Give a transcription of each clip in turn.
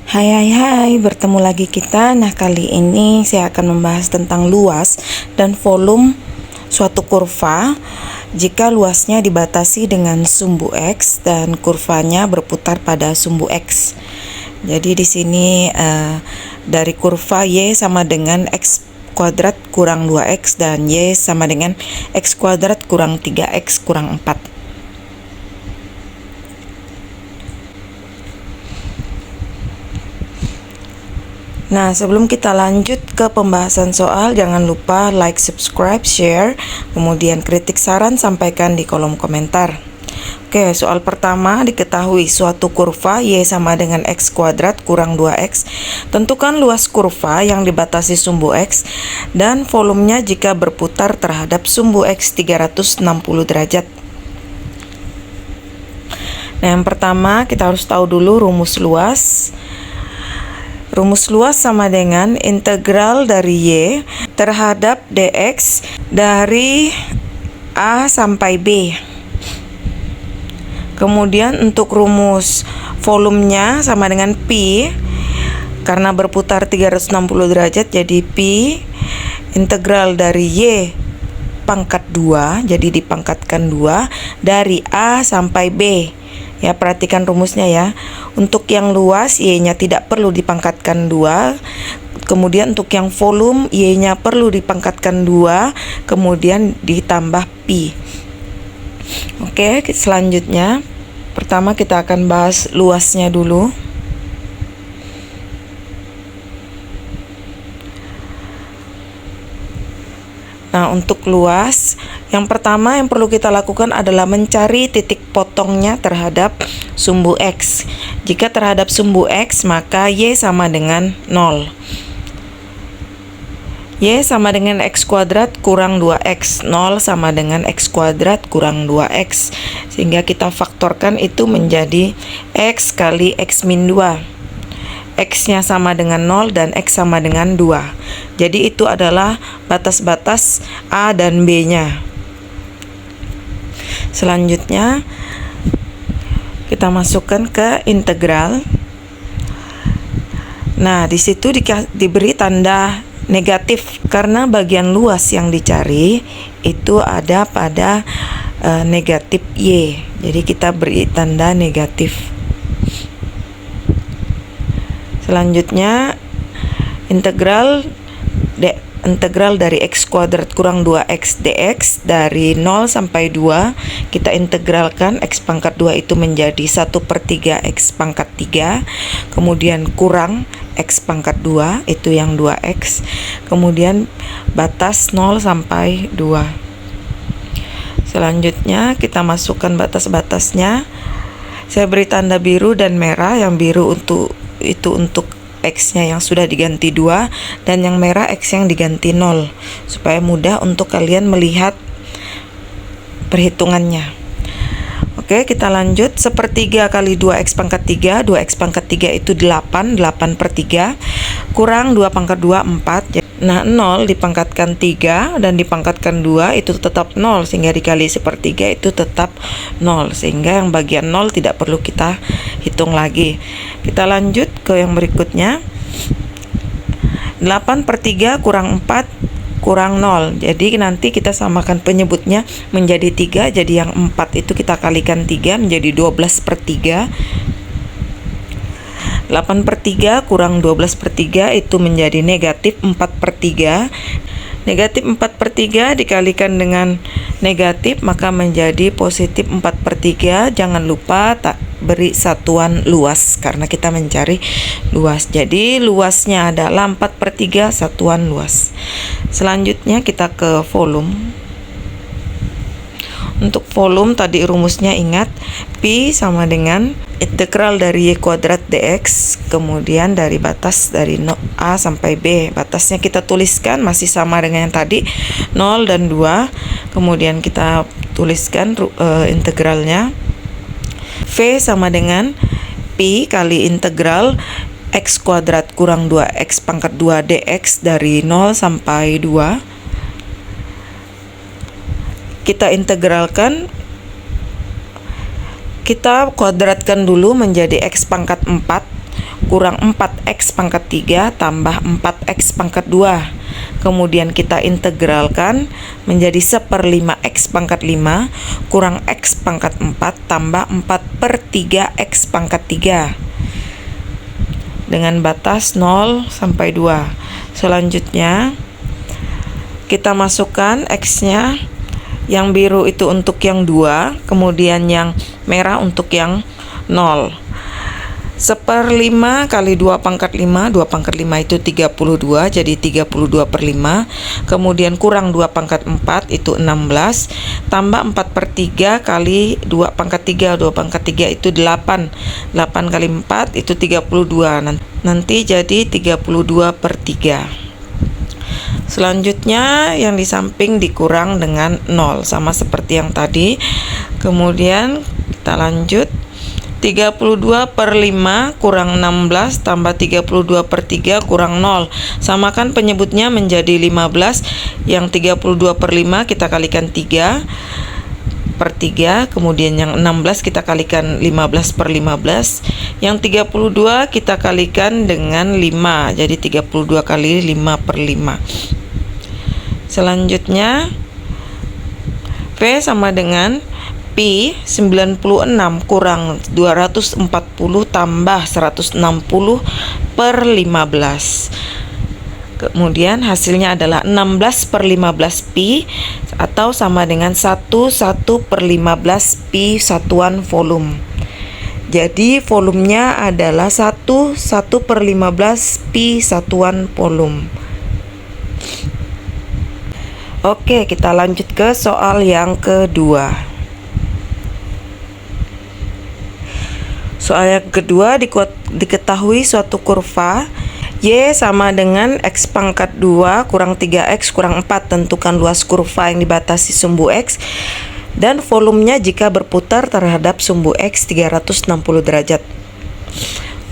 Hai, bertemu lagi kita. Nah, kali ini saya akan membahas tentang luas dan volume suatu kurva jika luasnya dibatasi dengan sumbu X dan kurvanya berputar pada sumbu X. Jadi di sini dari kurva Y sama dengan X kuadrat kurang 2X dan Y sama dengan X kuadrat kurang 3X kurang 4. Nah, sebelum kita lanjut ke pembahasan soal, jangan lupa like, subscribe, share, kemudian kritik saran sampaikan di kolom komentar. Oke, soal pertama, diketahui suatu kurva Y sama dengan X kuadrat kurang 2X. Tentukan luas kurva yang dibatasi sumbu X dan volumenya jika berputar terhadap sumbu X 360 derajat. Nah, yang pertama kita harus tahu dulu rumus luas. Rumus luas sama dengan integral dari Y terhadap dx dari A sampai B. Kemudian untuk rumus volumenya sama dengan P, karena berputar 360 derajat jadi P integral dari Y pangkat 2, jadi dipangkatkan 2 dari A sampai B. Ya, perhatikan rumusnya ya. Untuk yang luas Y-nya tidak perlu dipangkatkan 2. Kemudian untuk yang volume Y-nya perlu dipangkatkan 2, kemudian ditambah Pi. Oke, selanjutnya pertama kita akan bahas luasnya dulu. Nah, untuk luas, yang pertama yang perlu kita lakukan adalah mencari titik potongnya terhadap sumbu X. Jika terhadap sumbu X, maka Y sama dengan 0. Y sama dengan X kuadrat kurang 2X. 0 sama dengan X kuadrat kurang 2X. Sehingga kita faktorkan itu menjadi X kali X min 2. X-nya sama dengan 0 dan X sama dengan 2. Jadi itu adalah batas-batas A dan B-nya. Selanjutnya kita masukkan ke integral. Nah, di situ diberi tanda negatif karena bagian luas yang dicari itu ada pada negatif Y. Jadi kita beri tanda negatif. Selanjutnya integral dari X kuadrat kurang 2X dx dari 0 sampai 2 kita integralkan X pangkat 2 itu menjadi 1/3 X pangkat 3, kemudian kurang X pangkat 2 itu yang 2X, kemudian batas 0 sampai 2. Selanjutnya kita masukkan batas-batasnya. Saya beri tanda biru dan merah. Yang biru untuk X-nya yang sudah diganti 2 dan yang merah X yang diganti 0 supaya mudah untuk kalian melihat perhitungannya. Oke, kita lanjut. 1/3 kali 2X pangkat 3. 2X pangkat 3 itu 8. 8/3 kurang 2 pangkat 2 4. Nah, 0 dipangkatkan 3 dan dipangkatkan 2 itu tetap 0, sehingga dikali 1/3 itu tetap 0, sehingga yang bagian 0 tidak perlu kita hitung lagi. Kita lanjut ke yang berikutnya. 8/3 kurang 4 kurang 0. Jadi nanti kita samakan penyebutnya menjadi 3. Jadi yang 4 itu kita kalikan 3 menjadi 12/3. 8/3 kurang 12/3 itu menjadi negatif 4/3. Negatif 4/3 dikalikan dengan negatif maka menjadi positif 4/3. Jangan lupa tak beri satuan luas karena kita mencari luas. Jadi luasnya adalah 4/3 satuan luas. Selanjutnya kita ke volume. Untuk volume tadi rumusnya ingat, Pi sama dengan integral dari Y kuadrat dx, kemudian dari batas dari A sampai B. Batasnya kita tuliskan masih sama dengan yang tadi, 0 dan 2. Kemudian kita tuliskan integralnya. V sama dengan Pi kali integral X kuadrat kurang 2X pangkat 2 dx dari 0 sampai 2. Kita integralkan, kita kuadratkan dulu menjadi X pangkat 4 kurang 4x pangkat 3 tambah 4x pangkat 2. Kemudian kita integralkan menjadi 1/5x pangkat 5 kurang x pangkat 4 tambah 4/3x pangkat 3 dengan batas 0 sampai 2. Selanjutnya kita masukkan x-nya, yang biru itu untuk yang 2, kemudian yang merah untuk yang 0. 1/5 kali 2 pangkat 5, 2 pangkat 5 itu 32, jadi 32/5. Kemudian kurang 2 pangkat 4 itu 16, tambah 4/3 kali 2 pangkat 3, 2 pangkat 3 itu 8, 8 kali 4 itu 32, nanti jadi 32/3. Selanjutnya yang di samping dikurang dengan 0, sama seperti yang tadi. Kemudian kita lanjut, 32/5 kurang 16 tambah 32/3 kurang 0. Samakan penyebutnya menjadi 15. Yang 32/5 kita kalikan 3/3, kemudian yang 16 kita kalikan 15/15. Yang 32 kita kalikan dengan 5, jadi 32 kali 5/5. Selanjutnya V sama dengan Pi 96 kurang 240 tambah 160/15. Kemudian hasilnya adalah 16/15 pi atau sama dengan 1/15 pi satuan volume. Jadi volumenya adalah 1/15 pi satuan volume. Oke, kita lanjut ke soal yang kedua. Soal yang kedua, diketahui suatu kurva Y sama dengan X pangkat 2 kurang 3X kurang 4. Tentukan luas kurva yang dibatasi sumbu X dan volumenya jika berputar terhadap sumbu X 360 derajat.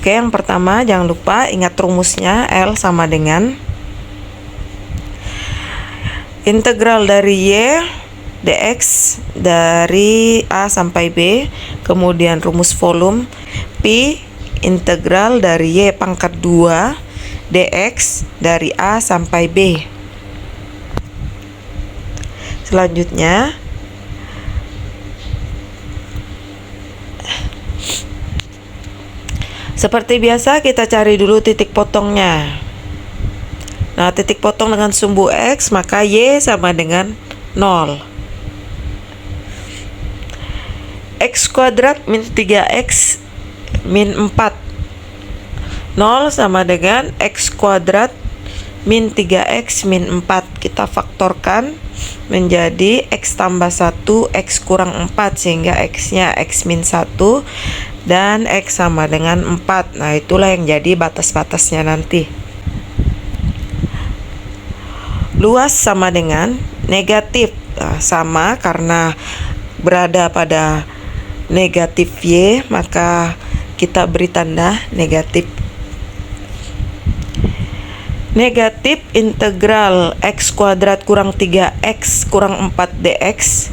Oke, yang pertama jangan lupa ingat rumusnya. L sama dengan integral dari Y dx dari A sampai B, kemudian rumus volume Pi integral dari Y pangkat 2 dx dari A sampai B. Selanjutnya seperti biasa kita cari dulu titik potongnya. Nah, titik potong dengan sumbu X, maka Y sama dengan 0. X kuadrat min 3X min 4. 0 sama dengan X kuadrat min 3X min 4. Kita faktorkan menjadi X tambah 1, X kurang 4, sehingga X-nya X min 1 dan X sama dengan 4. Nah, itulah yang jadi batas-batasnya nanti. Luas sama dengan negatif, sama karena berada pada negatif Y, maka kita beri tanda negatif. Negatif integral X kuadrat kurang 3X kurang 4 dx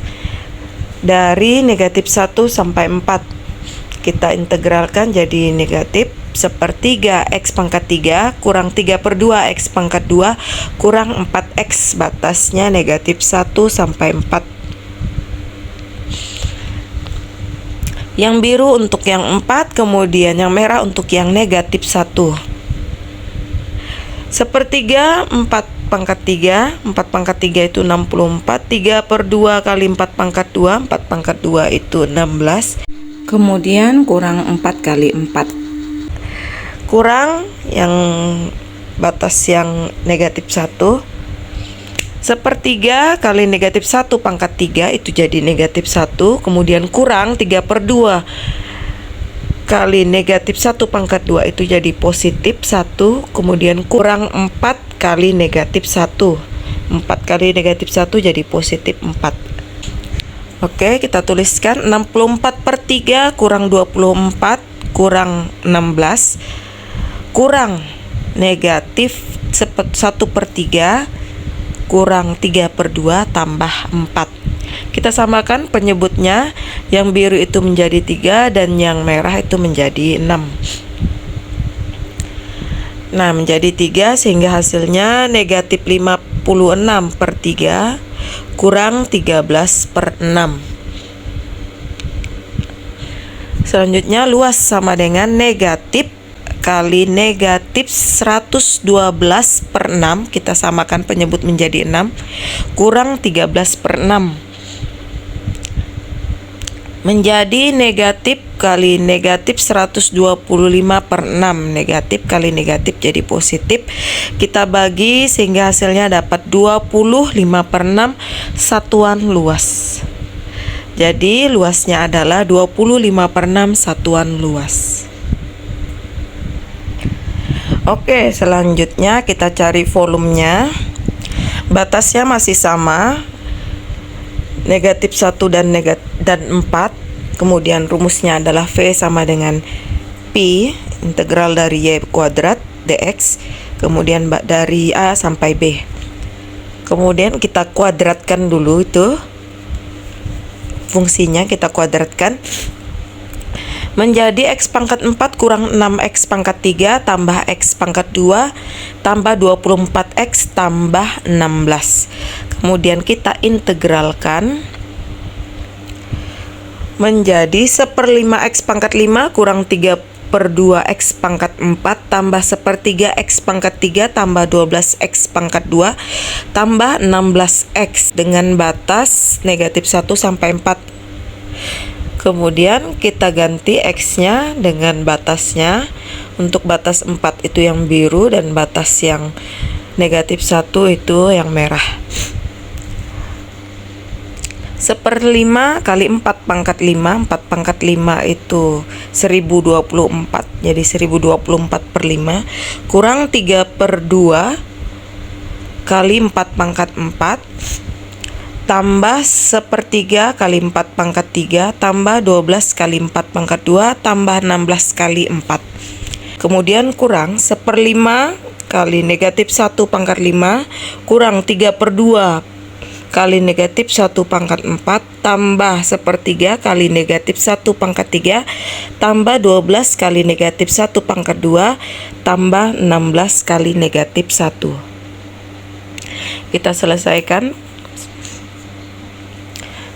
dari negatif 1 sampai 4. Kita integralkan jadi negatif 1/3 X pangkat 3 kurang 3/2 X pangkat 2 kurang 4X, batasnya negatif 1 sampai 4. Yang biru untuk yang 4, kemudian yang merah untuk yang negatif 1. 1/3 4 pangkat 3, 4 pangkat 3 itu 64, 3/2 kali 4 pangkat 2, 4 pangkat 2 itu 16, kemudian kurang 4 kali 4. Kurang yang batas yang negatif 1. 1/3 kali negatif 1 pangkat 3 itu jadi negatif 1, kemudian kurang 3/2 kali negatif 1 pangkat 2 itu jadi positif 1, kemudian kurang 4 kali negatif 1. 4 kali negatif 1 jadi positif 4. Oke, kita tuliskan 64/3 kurang 24 kurang 16 kurang negatif 1/3 kurang 3/2 tambah 4. Kita samakan penyebutnya, yang biru itu menjadi 3 dan yang merah itu menjadi 6. Nah, menjadi 3 sehingga hasilnya negatif 56 per 3 kurang 13 per 6. Selanjutnya luas sama dengan negatif kali negatif 112 per 6. Kita samakan penyebut menjadi 6 kurang 13 per 6. Menjadi negatif kali negatif 125 per 6. Negatif kali negatif jadi positif. Kita bagi sehingga hasilnya dapat 25 per 6 satuan luas. Jadi luasnya adalah 25 per 6 satuan luas. Oke, selanjutnya kita cari volumenya. Batasnya masih sama, negatif 1 dan 4. Kemudian rumusnya adalah V sama dengan Pi integral dari Y kuadrat dx, kemudian dari A sampai B. Kemudian kita kuadratkan dulu itu fungsinya, kita kuadratkan menjadi x pangkat 4 kurang 6x pangkat 3 tambah x pangkat 2 tambah 24x tambah 16. Kemudian kita integralkan menjadi 1/5 x pangkat 5 kurang 3/2 x pangkat 4 tambah 1/3 x pangkat 3 tambah 12x pangkat 2 tambah 16x dengan batas negatif 1 sampai 4. Kemudian kita ganti x-nya dengan batasnya. Untuk batas 4 itu yang biru dan batas yang negatif 1 itu yang merah. 1/5 kali 4 pangkat 5. 4 pangkat 5 itu 1024. Jadi 1024 per 5 kurang 3/2 kali 4 pangkat 4 tambah 1/3 kali 4 pangkat 3 tambah 12 kali 4 pangkat 2 tambah 16 kali 4. Kemudian kurang 1/5 kali negatif 1 pangkat 5 kurang 3/2 kali negatif 1 pangkat 4 tambah 1/3 kali negatif 1 pangkat 3 tambah 12 kali negatif 1 pangkat 2 tambah 16 kali negatif 1. Kita selesaikan.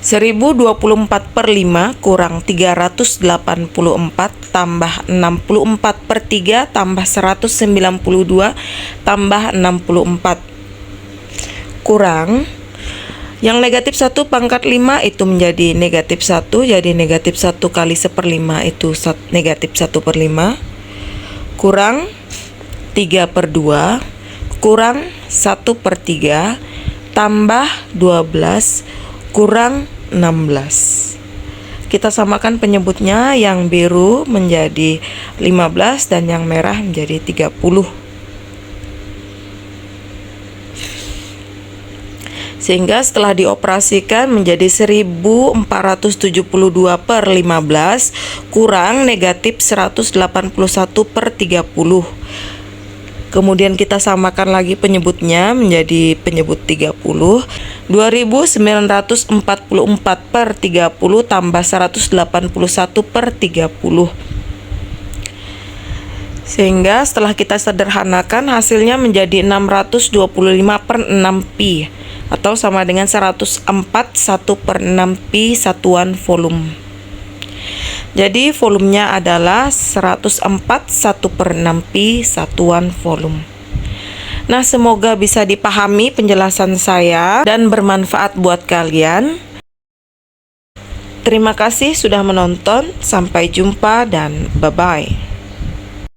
1024 per 5 kurang 384 tambah 64 per 3 tambah 192 tambah 64 kurang yang negatif 1 pangkat 5 itu menjadi negatif 1. Jadi negatif 1 kali 1/5 itu negatif 1/5 kurang 3/2 kurang 1/3 tambah 12 kurang 16. Kita samakan penyebutnya, yang biru menjadi 15 dan yang merah menjadi 30. Sehingga setelah dioperasikan menjadi 1472 per 15 kurang negatif 181 per 30. Kemudian kita samakan lagi penyebutnya menjadi penyebut 30. 2944 per 30 tambah 181 per 30. Sehingga setelah kita sederhanakan hasilnya menjadi 625 per 6 pi atau sama dengan 104 1 per 6 pi satuan volume. Jadi volumenya adalah 104 1 per 6 pi satuan volume. Nah, semoga bisa dipahami penjelasan saya dan bermanfaat buat kalian. Terima kasih sudah menonton. Sampai jumpa dan bye-bye.